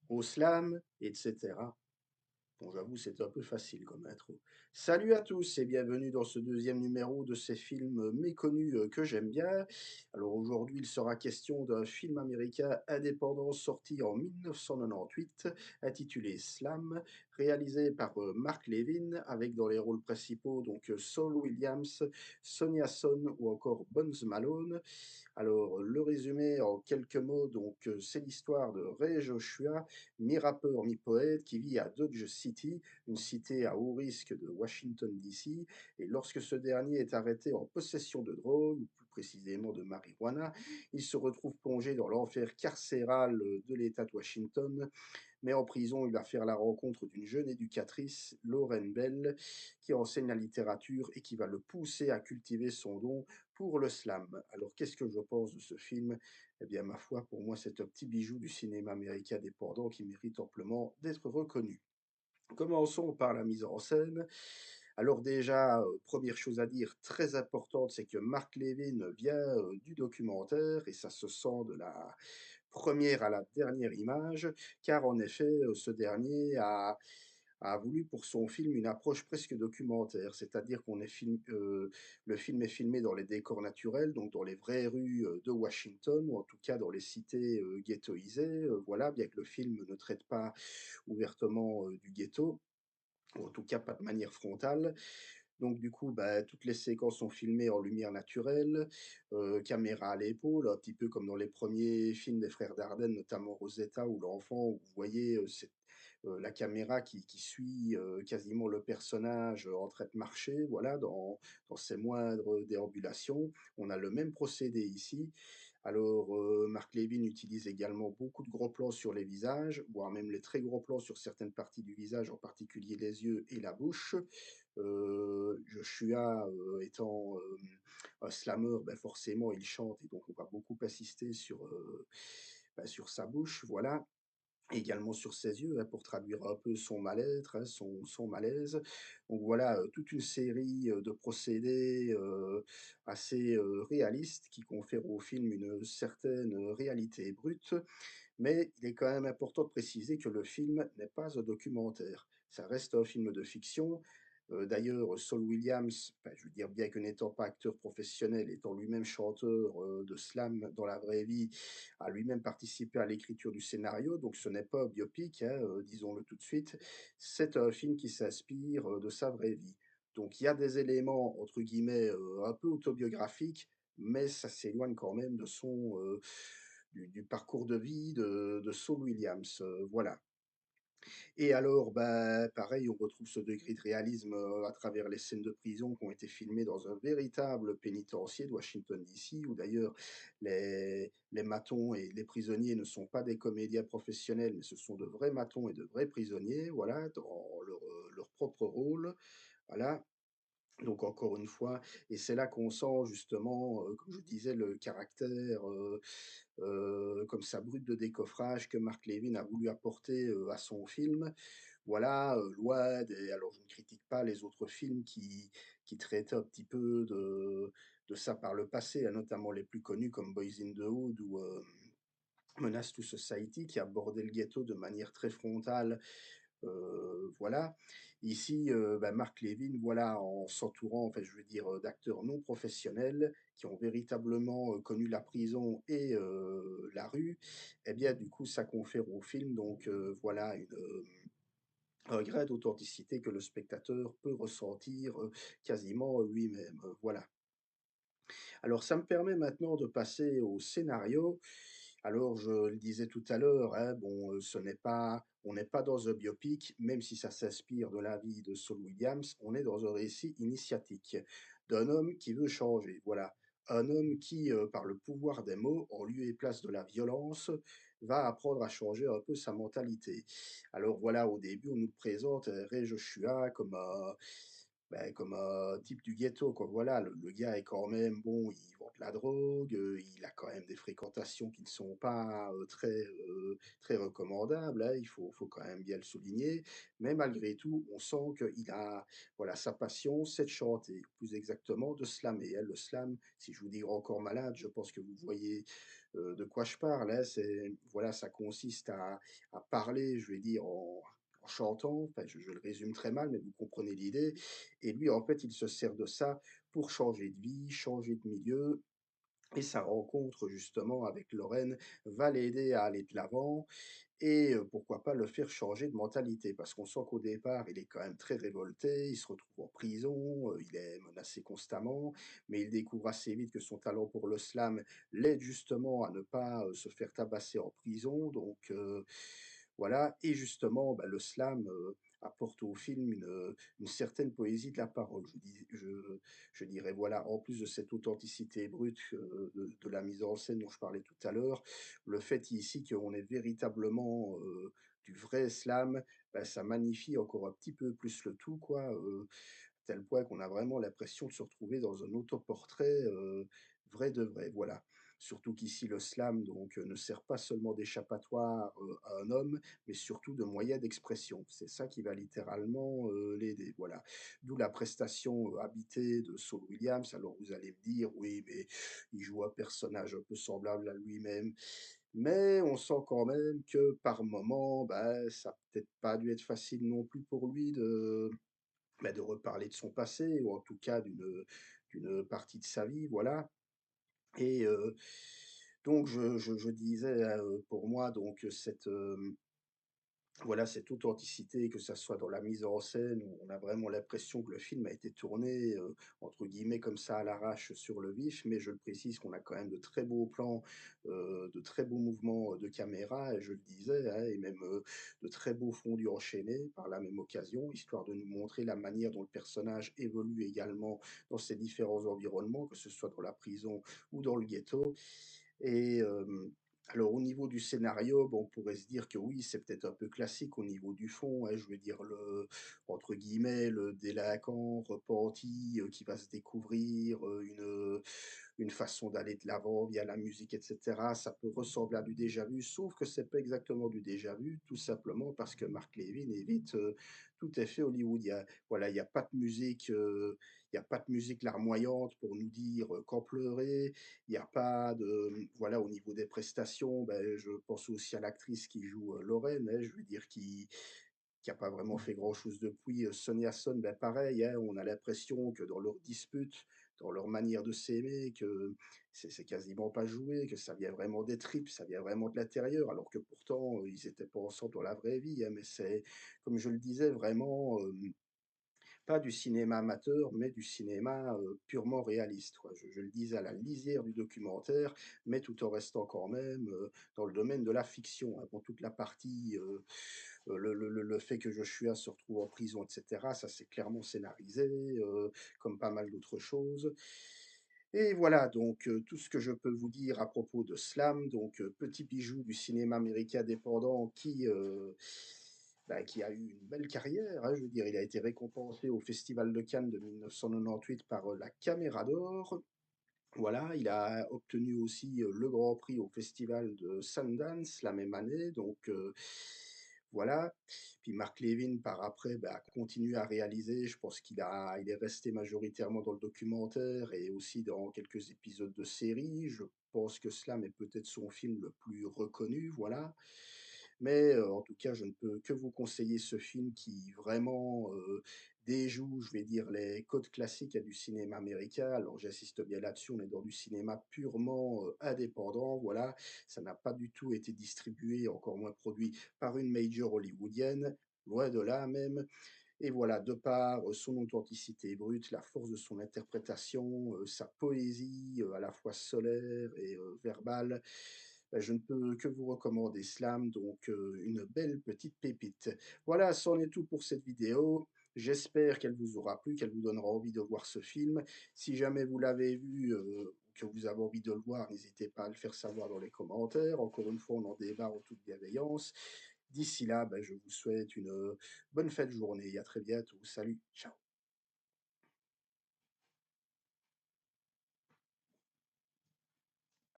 au slam, etc. Bon, j'avoue, c'est un peu facile comme intro. Salut à tous et bienvenue dans ce deuxième numéro de ces films méconnus que j'aime bien. Alors aujourd'hui, il sera question d'un film américain indépendant sorti en 1998, intitulé Slam, réalisé par Mark Levin, avec dans les rôles principaux donc Saul Williams, Sonia Son ou encore Bones Malone. Alors, le résumé en quelques mots, donc, c'est l'histoire de Ray Joshua, mi-rappeur, mi-poète, qui vit à Dodge City, une cité à haut risque de Washington, D.C. Et lorsque ce dernier est arrêté en possession de drogue, ou plus précisément de marijuana, il se retrouve plongé dans l'enfer carcéral de l'État de Washington, mais en prison, il va faire la rencontre d'une jeune éducatrice, Lauren Bell, qui enseigne la littérature et qui va le pousser à cultiver son don pour le slam. Alors, qu'est-ce que je pense de ce film? Eh bien, ma foi, pour moi, c'est un petit bijou du cinéma américain indépendant qui mérite amplement d'être reconnu. Commençons par la mise en scène. Alors déjà, première chose à dire très importante, c'est que Mark Levin vient du documentaire et ça se sent de la première à la dernière image, car en effet, ce dernier a voulu pour son film une approche presque documentaire, c'est-à-dire le film est filmé dans les décors naturels, donc dans les vraies rues de Washington, ou en tout cas dans les cités ghettoisées, voilà, bien que le film ne traite pas ouvertement du ghetto, ou en tout cas pas de manière frontale. Donc du coup, bah, toutes les séquences sont filmées en lumière naturelle, caméra à l'épaule, un petit peu comme dans les premiers films des frères Dardenne, notamment Rosetta ou L'Enfant, où vous voyez la caméra qui suit quasiment le personnage en train de marcher, voilà, dans ses moindres déambulations. On a le même procédé ici. Alors, Mark Levin utilise également beaucoup de gros plans sur les visages, voire même les très gros plans sur certaines parties du visage, en particulier les yeux et la bouche. Joshua étant un slammer, ben forcément il chante et donc on va beaucoup insister sur sa bouche, voilà. Également sur ses yeux, hein, pour traduire un peu son mal-être, hein, son malaise. Donc voilà, toute une série de procédés assez réalistes qui confèrent au film une certaine réalité brute. Mais il est quand même important de préciser que le film n'est pas un documentaire. Ça reste un film de fiction. D'ailleurs, Saul Williams, ben, je veux dire, bien que n'étant pas acteur professionnel, étant lui-même chanteur de slam dans la vraie vie, a lui-même participé à l'écriture du scénario. Donc ce n'est pas un biopic, hein, disons-le tout de suite. C'est un film qui s'inspire de sa vraie vie. Donc il y a des éléments, entre guillemets, un peu autobiographiques, mais ça s'éloigne quand même du parcours de vie de Saul Williams. Voilà. Et alors, bah, pareil, on retrouve ce degré de réalisme à travers les scènes de prison qui ont été filmées dans un véritable pénitencier de Washington, D.C., où d'ailleurs les matons et les prisonniers ne sont pas des comédiens professionnels, mais ce sont de vrais matons et de vrais prisonniers, voilà, dans leur propre rôle. Voilà. Donc encore une fois, et c'est là qu'on sent justement, comme je disais, le caractère, comme ça brut de décoffrage que Mark Levin a voulu apporter, à son film. Voilà, loin des alors je ne critique pas les autres films qui traitaient un petit peu de ça par le passé, hein, notamment les plus connus comme Boys in the Hood ou, Menace to Society qui abordait le ghetto de manière très frontale. Voilà. Ici, bah, Mark Levin, voilà, en s'entourant, enfin, je veux dire, d'acteurs non professionnels qui ont véritablement, connu la prison et la rue, eh bien, du coup, ça confère au film donc, voilà, un grain d'authenticité que le spectateur peut ressentir, quasiment lui-même, voilà. Alors ça me permet maintenant de passer au scénario. Alors je le disais tout à l'heure, hein, bon, on n'est pas dans un biopic, même si ça s'inspire de la vie de Saul Williams, on est dans un récit initiatique d'un homme qui veut changer, voilà. Un homme qui, par le pouvoir des mots, en lieu et place de la violence, va apprendre à changer un peu sa mentalité. Alors voilà, au début, on nous présente, Ray Joshua comme un comme un type du ghetto, quoi. Voilà, le gars est quand même bon, il vend de la drogue, il a quand même des fréquentations qui ne sont pas, très, très recommandable, hein, il faut quand même bien le souligner. Mais malgré tout, on sent qu'il a, voilà, sa passion, c'est de chanter, plus exactement de slammer, hein. Le slam, si je vous dis encore malade, je pense que vous voyez, de quoi je parle, hein. C'est voilà, ça consiste à parler, je vais dire, en chantant, enfin, je le résume très mal, mais vous comprenez l'idée. Et lui, en fait, il se sert de ça pour changer de vie, changer de milieu, et sa rencontre justement avec Lorraine va l'aider à aller de l'avant et pourquoi pas le faire changer de mentalité. Parce qu'on sent qu'au départ, il est quand même très révolté, il se retrouve en prison, il est menacé constamment, mais il découvre assez vite que son talent pour le slam l'aide justement à ne pas, se faire tabasser en prison. Donc voilà, et justement, bah, le slam, apporte au film une certaine poésie de la parole. Je dirais, voilà, en plus de cette authenticité brute, de la mise en scène dont je parlais tout à l'heure, le fait ici qu'on ait véritablement, du vrai slam, bah, ça magnifie encore un petit peu plus le tout, quoi, tel point qu'on a vraiment l'impression de se retrouver dans un autoportrait, vrai de vrai, voilà. Surtout qu'ici le slam donc, ne sert pas seulement d'échappatoire, à un homme, mais surtout de moyen d'expression. C'est ça qui va littéralement, l'aider, voilà. D'où la prestation, habitée de Saul Williams. Alors vous allez me dire: «Oui, mais il joue un personnage un peu semblable à lui-même». Mais on sent quand même que par moment, bah, ça a peut-être pas dû être facile non plus pour lui de reparler de son passé ou en tout cas d'une partie de sa vie, voilà. Et donc je disais, pour moi donc cette, voilà, cette authenticité, que ça soit dans la mise en scène, où on a vraiment l'impression que le film a été tourné, entre guillemets «comme ça à l'arrache» sur le vif, mais je le précise qu'on a quand même de très beaux plans, de très beaux mouvements, de caméra, et je le disais, hein, et même, de très beaux fondus enchaînés par la même occasion, histoire de nous montrer la manière dont le personnage évolue également dans ces différents environnements, que ce soit dans la prison ou dans le ghetto. Et alors au niveau du scénario, bon, on pourrait se dire que oui, c'est peut-être un peu classique au niveau du fond, hein, je veux dire le entre guillemets, «le délinquant repenti, qui va se découvrir, une façon d'aller de l'avant via la musique et cetera». Ça peut ressembler à du déjà vu, sauf que c'est pas exactement du déjà vu, tout simplement parce que Mark Levin évite, tout à fait hollywoodien. Voilà, il y a pas de musique larmoyante pour nous dire, quand pleurer, il n'y a pas de, voilà, au niveau des prestations, ben, je pense aussi à l'actrice qui joue, Lorraine, hein, je veux dire qui a pas vraiment fait grand-chose depuis, Sonia Son, ben, pareil, hein, on a l'impression que dans leurs disputes, dans leur manière de s'aimer, que c'est quasiment pas joué, que ça vient vraiment des tripes, ça vient vraiment de l'intérieur, alors que pourtant, ils étaient pas ensemble dans la vraie vie, hein. Mais c'est, comme je le disais, vraiment, pas du cinéma amateur, mais du cinéma, purement réaliste, quoi. Je le disais, à la lisière du documentaire, mais tout en restant quand même, dans le domaine de la fiction, hein. Bon, toute la partie, le fait que Joshua se retrouve en prison et cetera, ça c'est clairement scénarisé, comme pas mal d'autres choses. Et voilà donc, tout ce que je peux vous dire à propos de Slam, donc, petit bijou du cinéma américain indépendant qui, bah, qui a eu une belle carrière, hein. Je veux dire, il a été récompensé au Festival de Cannes de 1998 par, la Caméra d'or. Voilà, il a obtenu aussi, le grand prix au festival de Sundance la même année, donc voilà. Puis Mark Levin par après, bah, a continué à réaliser. Je pense il est resté majoritairement dans le documentaire et aussi dans quelques épisodes de séries. Je pense que Slam est peut-être son film le plus reconnu, voilà. Mais en tout cas, je ne peux que vous conseiller ce film qui vraiment, déjoue, je vais dire, les codes classiques, du cinéma américain. Alors j'insiste bien là-dessus, on est dans du cinéma purement, indépendant, voilà. Ça n'a pas du tout été distribué, encore moins produit par une major hollywoodienne, loin de là même. Et voilà, de par, son authenticité brute, la force de son interprétation, sa poésie, à la fois solaire et verbale, bah, je ne peux que vous recommander Slam, donc une belle petite pépite. Voilà, c'en est tout pour cette vidéo. J'espère qu'elle vous aura plu, qu'elle vous donnera envie de voir ce film. Si jamais vous l'avez vu, que vous avez envie de le voir, n'hésitez pas à le faire savoir dans les commentaires. Encore une fois, on en débat en toute bienveillance. D'ici là, bah, je vous souhaite une bonne fin de journée et à très bientôt. Salut, ciao.